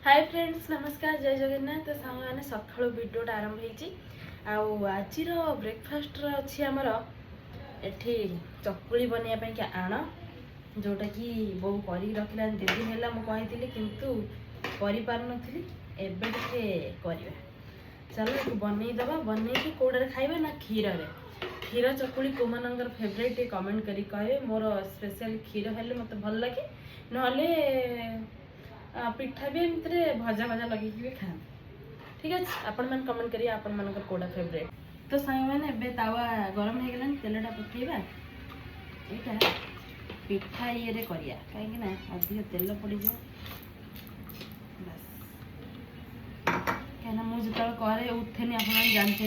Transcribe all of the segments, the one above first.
Hi friends नमस्कार जय जगन्नाथ। तो सांग मैंने सकाळु भिडियोटा आरंभ होती आज ब्रेकफास्ट अच्छी आमर एठी चकुली बनवाई के आण जोटा कि बो कर रखिला 2 दिन है मुझे किंतु पारनी एबे करवा चलो बनईदबा बनई कौटे खाइबे ना क्षीर क्षीर चकुली को मनंगर फेवरेट कमेंट करी कहे मोर स्पेशल क्षीर हेले मत भल लगे नहले पिठा भी एमती भजा भजा लगे भी खाते। ठीक है आपण मैंने कमेंट करिए आपण मान कौटा फेवरेट। तो सांग मैंने एबे तावा गरम हो गलानी तेलटा पकेबा यहाँ पिठा ये करिया कहीं अधिक तेल पड़ बस कहीं मुझे करे उठेनि आप जानते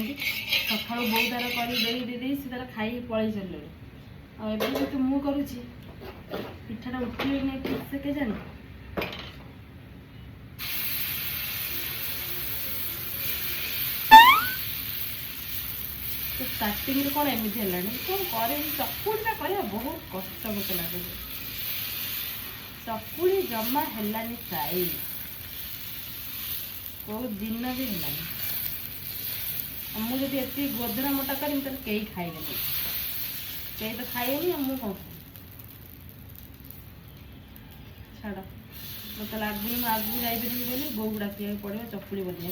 सका बो तार कर सी तार खाई पलि चल जो मुझे करुच्ची पिठाटा उठे नहीं ठीक से के जानी स्टार्टिंग कौन एमती है कौन करे चकुड़ा कर बहुत कष्ट मत लगे चकुड़ी जमा है फ्राई को दिन भी है मुझे ये गोदरा मोटा करी तो कई खाइबे कई तो खाइबे मुझे कौन छाड़ मत लगुनि आगे जापरि बोली बोक डाक पड़ो चकुड़ी बनिया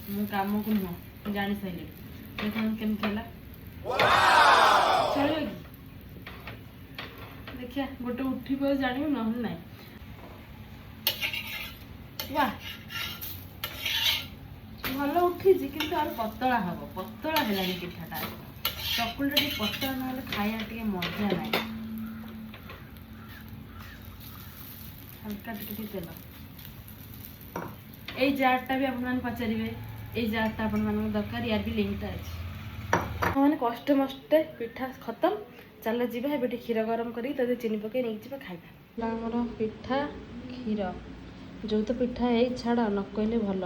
मुझे कम को नुह जानी सारे केमती चलो देखिया गोटे उठी पे जान ना ना वाह भल उठी कि पतला हम पतला है पिठाटा चकुलीटा टी पतला ना खाया टे मजा ना हल्का टे तेल ये जारटा भी आप पचारे ये जारटा अपन दरकार यार भी लिंकटा अच्छे मैंने कष्ट मस्ते पिठा खत्म चल जी ये क्षीर गरम कर चीनी पकई नहीं जी खाइबा आमर पिठा क्षीर जो तो पिठा है छाड़ न कहले भल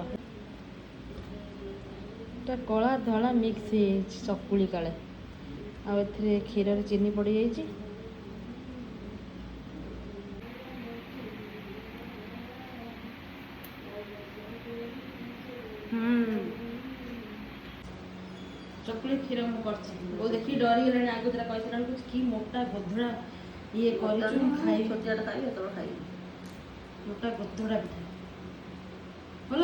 कला धला मिक्स हो चकुली काले आ क्षीर चीनी पड़ जाइए चकुली क्षीर मुझे देखी डरी गला आगे तेरा कैसा कुछ कि मोटा गधड़ा ये खाई मोटा गधड़ा पिठा भल